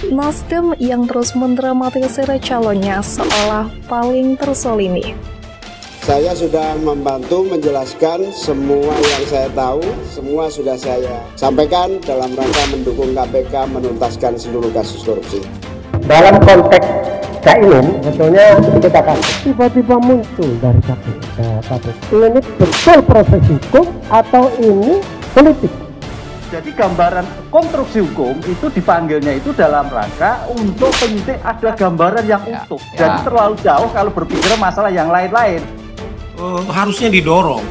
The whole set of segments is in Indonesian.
Nasdem yang terus mendramatisir calonnya seolah paling terzolimi. Saya sudah membantu menjelaskan semua yang saya tahu, semua sudah saya sampaikan dalam rangka mendukung KPK menuntaskan seluruh kasus korupsi. Dalam konteks Caimin, sebetulnya kita kasus tiba-tiba muncul dari KPK. Ini betul proses hukum atau ini politik? Jadi gambaran konstruksi hukum itu dipanggilnya itu dalam rangka untuk penyidik ada gambaran yang utuh. Jadi terlalu jauh kalau berpikir masalah yang lain-lain. Harusnya didorong,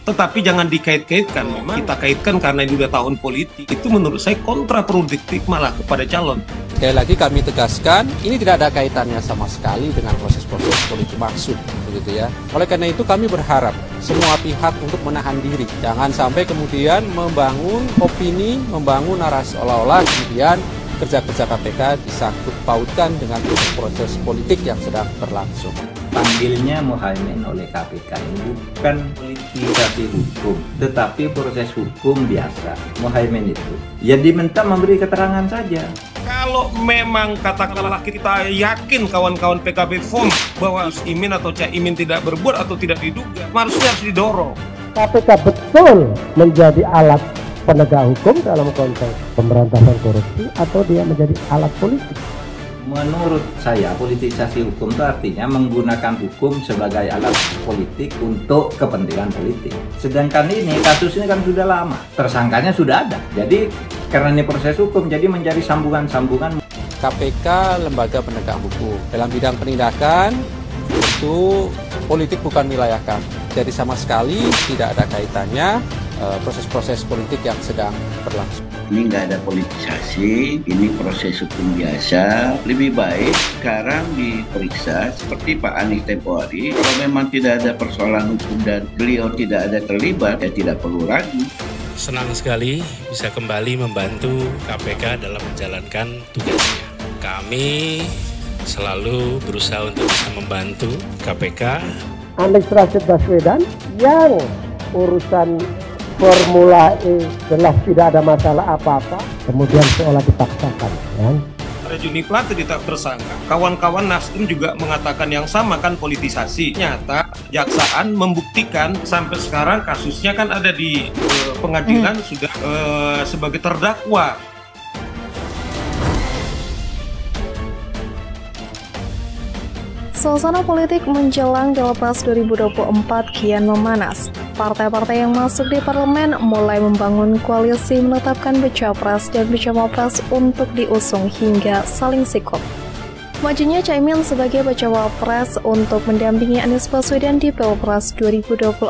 tetapi jangan dikait-kaitkan. Memang kita kaitkan karena ini udah tahun politik. Itu menurut saya kontraproduktif malah kepada calon. Sekali lagi kami tegaskan, ini tidak ada kaitannya sama sekali dengan proses-proses politik maksud, begitu ya. Oleh karena itu kami berharap semua pihak untuk menahan diri. Jangan sampai kemudian membangun opini, membangun narasi seolah-olah kemudian kerja-kerja KPK disangkut pautkan dengan proses politik yang sedang berlangsung. Panggilnya Muhaimin oleh KPK ini bukan politisasi hukum, tetapi proses hukum biasa. Muhaimin itu ya diminta memberi keterangan saja. Kalau memang katakanlah kita yakin kawan-kawan PKB firm bahwa Imin atau Caimin tidak berbuat atau tidak diduga, harusnya harus didorong. KPK betul menjadi alat penegak hukum dalam konteks pemberantasan korupsi atau dia menjadi alat politik? Menurut saya politisasi hukum itu artinya menggunakan hukum sebagai alat politik untuk kepentingan politik. Sedangkan ini kasus ini kan sudah lama, tersangkanya sudah ada. Jadi karena ini proses hukum jadi menjadi sambungan-sambungan. KPK lembaga penegak hukum. Dalam bidang penindakan itu politik bukan wilayah kami. Jadi sama sekali tidak ada kaitannya proses-proses politik yang sedang berlangsung. Ini nggak ada politisasi, ini proses hukum biasa. Lebih baik sekarang diperiksa seperti Pak Anies tempo hari. Kalau memang tidak ada persoalan hukum dan beliau tidak ada terlibat, ya tidak perlu ragu. Senang sekali bisa kembali membantu KPK dalam menjalankan tugasnya. Kami selalu berusaha untuk bisa membantu KPK. Anies Rashid Baswedan yang urusan Formula E jelas tidak ada masalah apa-apa, kemudian seolah dipaksakan, kan? Juni Plate ditetapkan tersangka. Kawan-kawan Nasdem juga mengatakan yang sama kan politisasi. Nyata jaksaan membuktikan sampai sekarang kasusnya kan ada di pengadilan sudah sebagai terdakwa. Suasana politik menjelang Pilpres 2024 kian memanas. Partai-partai yang masuk di parlemen mulai membangun koalisi menetapkan baca pres dan baca wapres untuk diusung hingga saling sikut. Majunya Caimin sebagai bacawa pres untuk mendampingi Anies Baswedan di Pilpres 2024.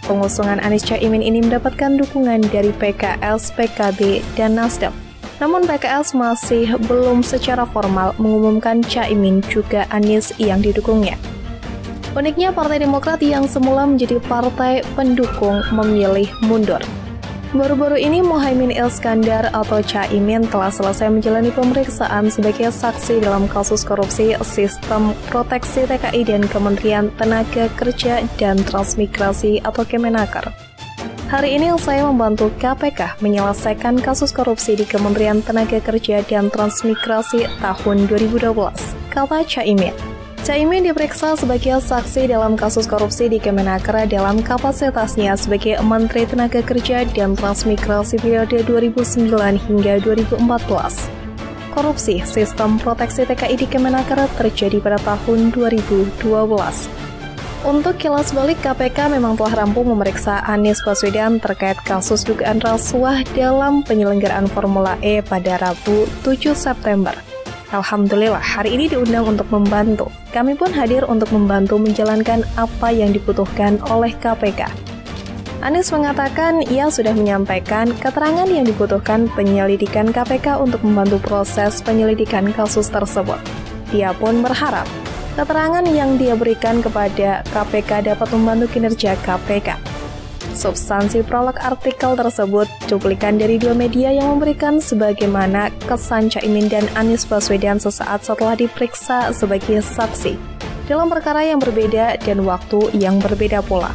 Pengusungan Anies Caimin ini mendapatkan dukungan dari PKS, PKB, dan Nasdem. Namun PKS masih belum secara formal mengumumkan Caimin juga Anies yang didukungnya. Uniknya Partai Demokrat yang semula menjadi partai pendukung memilih mundur. Baru-baru ini Muhaimin Iskandar atau Caimin telah selesai menjalani pemeriksaan sebagai saksi dalam kasus korupsi Sistem Proteksi TKI dan Kementerian Tenaga Kerja dan Transmigrasi atau Kemenaker. Hari ini saya membantu KPK menyelesaikan kasus korupsi di Kementerian Tenaga Kerja dan Transmigrasi tahun 2012, kata Caimin. Caimin diperiksa sebagai saksi dalam kasus korupsi di Kemenaker dalam kapasitasnya sebagai Menteri Tenaga Kerja dan Transmigrasi periode 2009 hingga 2014. Korupsi Sistem Proteksi TKI di Kemenaker terjadi pada tahun 2012. Untuk kilas balik, KPK memang telah rampung memeriksa Anies Baswedan terkait kasus dugaan rasuah dalam penyelenggaraan Formula E pada Rabu 7 September. Alhamdulillah, hari ini diundang untuk membantu. Kami pun hadir untuk membantu menjalankan apa yang dibutuhkan oleh KPK. Anies mengatakan ia sudah menyampaikan keterangan yang dibutuhkan penyelidikan KPK untuk membantu proses penyelidikan kasus tersebut. Dia pun berharap keterangan yang dia berikan kepada KPK dapat membantu kinerja KPK. Substansi prolog artikel tersebut cuplikan dari dua media yang memberikan sebagaimana kesan Caimin dan Anies Baswedan sesaat setelah diperiksa sebagai saksi dalam perkara yang berbeda dan waktu yang berbeda pula.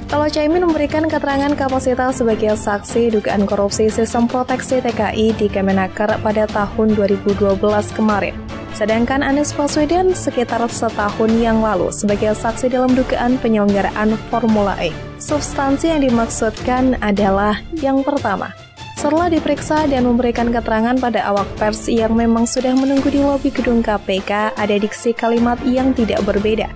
Kalau Caimin memberikan keterangan kapasitas sebagai saksi dugaan korupsi sistem proteksi TKI di Kemenaker pada tahun 2012 kemarin. Sedangkan Anies Baswedan sekitar setahun yang lalu sebagai saksi dalam dugaan penyelenggaraan Formula E. Substansi yang dimaksudkan adalah yang pertama, setelah diperiksa dan memberikan keterangan pada awak pers yang memang sudah menunggu di lobi gedung KPK, ada diksi kalimat yang tidak berbeda.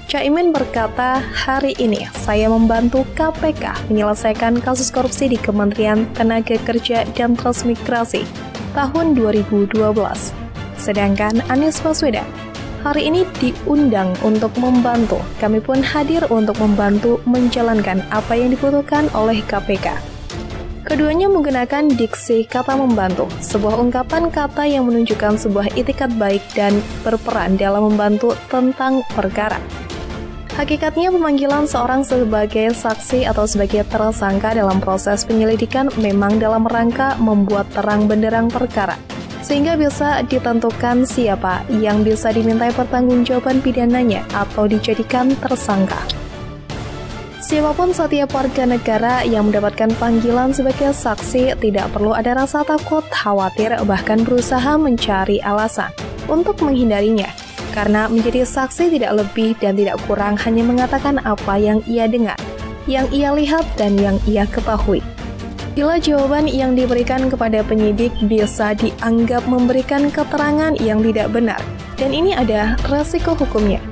Caimin berkata, hari ini saya membantu KPK menyelesaikan kasus korupsi di Kementerian Tenaga Kerja dan Transmigrasi tahun 2012. Sedangkan Anies Baswedan hari ini diundang untuk membantu. Kami pun hadir untuk membantu menjalankan apa yang dibutuhkan oleh KPK. Keduanya menggunakan diksi kata membantu, sebuah ungkapan kata yang menunjukkan sebuah itikat baik dan berperan dalam membantu tentang perkara. Hakikatnya pemanggilan seorang sebagai saksi atau sebagai tersangka dalam proses penyelidikan memang dalam rangka membuat terang benderang perkara, sehingga bisa ditentukan siapa yang bisa dimintai pertanggungjawaban pidananya atau dijadikan tersangka. Siapapun setiap warga negara yang mendapatkan panggilan sebagai saksi tidak perlu ada rasa takut, khawatir, bahkan berusaha mencari alasan untuk menghindarinya. Karena menjadi saksi tidak lebih dan tidak kurang hanya mengatakan apa yang ia dengar, yang ia lihat, dan yang ia ketahui. Bila jawaban yang diberikan kepada penyidik bisa dianggap memberikan keterangan yang tidak benar, dan ini ada resiko hukumnya.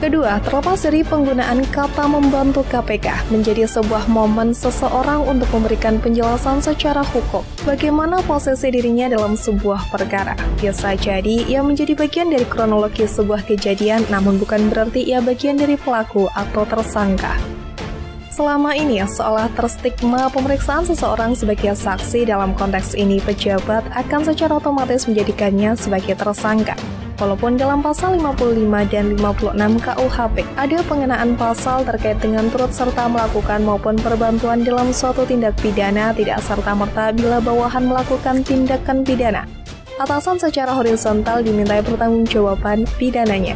Kedua, terlepas dari penggunaan kata membantu KPK menjadi sebuah momen seseorang untuk memberikan penjelasan secara hukum bagaimana posisi dirinya dalam sebuah perkara. Bisa jadi ia menjadi bagian dari kronologi sebuah kejadian, namun bukan berarti ia bagian dari pelaku atau tersangka. Selama ini, seolah terstigma pemeriksaan seseorang sebagai saksi dalam konteks ini pejabat akan secara otomatis menjadikannya sebagai tersangka. Walaupun dalam pasal 55 dan 56 KUHP ada pengenaan pasal terkait dengan turut serta melakukan maupun perbantuan dalam suatu tindak pidana tidak serta-merta bila bawahan melakukan tindakan pidana. Atasan secara horizontal dimintai pertanggungjawaban pidananya.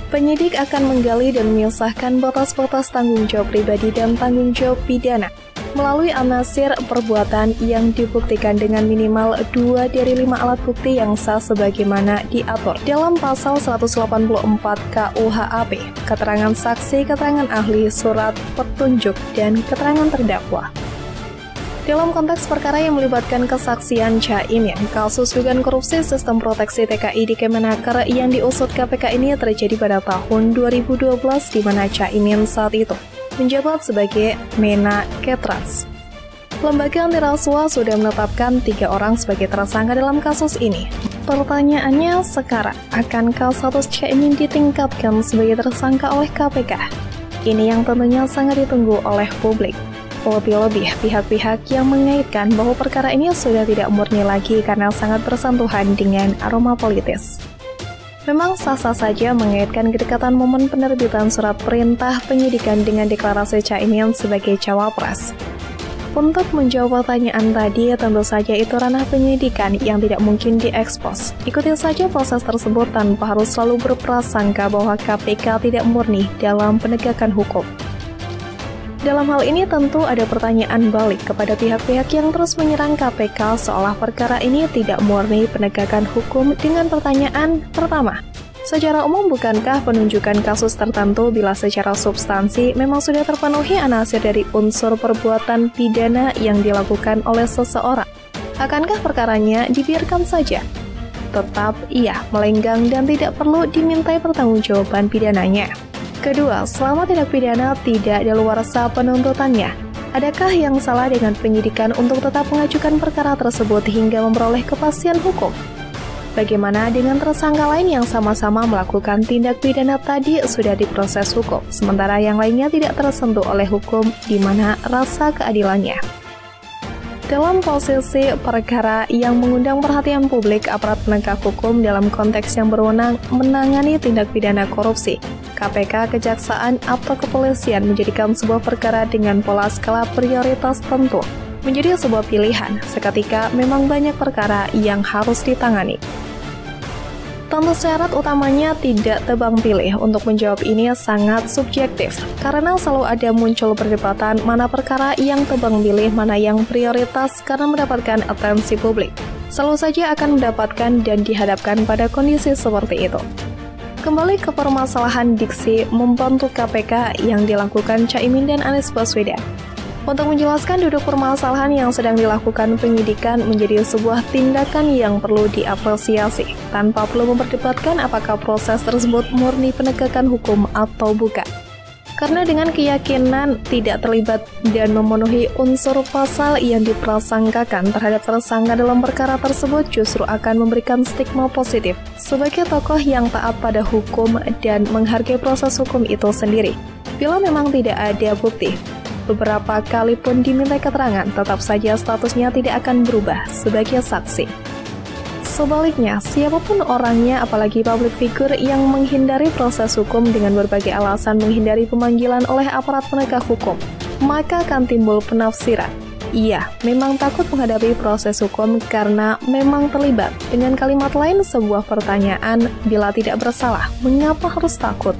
Penyidik akan menggali dan menyelesaikan batas-batas tanggung jawab pribadi dan tanggung jawab pidana melalui anasir perbuatan yang dibuktikan dengan minimal 2 dari 5 alat bukti yang sah sebagaimana diatur dalam pasal 184 KUHP, keterangan saksi, keterangan ahli, surat petunjuk, dan keterangan terdakwa. Dalam konteks perkara yang melibatkan kesaksian Caimin, kasus dugaan korupsi sistem proteksi TKI di Kemenaker yang diusut KPK ini terjadi pada tahun 2012 di mana Caimin saat itu menjabat sebagai Menakertrans. Lembaga anti rasuah sudah menetapkan 3 orang sebagai tersangka dalam kasus ini. Pertanyaannya sekarang, akankah status Caimin ditingkatkan sebagai tersangka oleh KPK? Ini yang tentunya sangat ditunggu oleh publik. Lebih-lebih pihak-pihak yang mengaitkan bahwa perkara ini sudah tidak murni lagi karena sangat bersentuhan dengan aroma politis. Memang sah-sah saja mengaitkan kedekatan momen penerbitan surat perintah penyidikan dengan deklarasi Caimin sebagai cawapres. Untuk menjawab pertanyaan tadi, tentu saja itu ranah penyidikan yang tidak mungkin diekspos. Ikuti saja proses tersebut tanpa harus selalu berprasangka bahwa KPK tidak murni dalam penegakan hukum. Dalam hal ini tentu ada pertanyaan balik kepada pihak-pihak yang terus menyerang KPK seolah perkara ini tidak murni penegakan hukum dengan pertanyaan pertama. Secara umum bukankah penunjukan kasus tertentu bila secara substansi memang sudah terpenuhi anasir dari unsur perbuatan pidana yang dilakukan oleh seseorang? Akankah perkaranya dibiarkan saja? Tetap ia melenggang dan tidak perlu dimintai pertanggungjawaban pidananya. Kedua, selama tindak pidana tidak daluarsa penuntutannya, adakah yang salah dengan penyidikan untuk tetap mengajukan perkara tersebut hingga memperoleh kepastian hukum? Bagaimana dengan tersangka lain yang sama-sama melakukan tindak pidana tadi sudah diproses hukum, sementara yang lainnya tidak tersentuh oleh hukum di mana rasa keadilannya? Dalam posisi perkara yang mengundang perhatian publik, aparat penegak hukum dalam konteks yang berwenang menangani tindak pidana korupsi, KPK, Kejaksaan, atau Kepolisian menjadikan sebuah perkara dengan pola skala prioritas tentu menjadi sebuah pilihan, seketika memang banyak perkara yang harus ditangani. Tentu syarat utamanya tidak tebang pilih. Untuk menjawab ini sangat subjektif, karena selalu ada muncul perdebatan mana perkara yang tebang pilih, mana yang prioritas karena mendapatkan atensi publik. Selalu saja akan mendapatkan dan dihadapkan pada kondisi seperti itu. Kembali ke permasalahan diksi membantu KPK yang dilakukan Caimin dan Anies Baswedan. Untuk menjelaskan duduk permasalahan yang sedang dilakukan penyidikan menjadi sebuah tindakan yang perlu diapresiasi, tanpa perlu memperdebatkan apakah proses tersebut murni penegakan hukum atau bukan. Karena dengan keyakinan tidak terlibat dan memenuhi unsur pasal yang diprasangkakan terhadap tersangka dalam perkara tersebut justru akan memberikan stigma positif sebagai tokoh yang taat pada hukum dan menghargai proses hukum itu sendiri. Bila memang tidak ada bukti, beberapa kali pun diminta keterangan, tetap saja statusnya tidak akan berubah sebagai saksi. Sebaliknya, siapapun orangnya, apalagi public figure yang menghindari proses hukum dengan berbagai alasan menghindari pemanggilan oleh aparat penegak hukum, maka akan timbul penafsiran. Iya, memang takut menghadapi proses hukum karena memang terlibat. Dengan kalimat lain, sebuah pertanyaan, bila tidak bersalah, mengapa harus takut?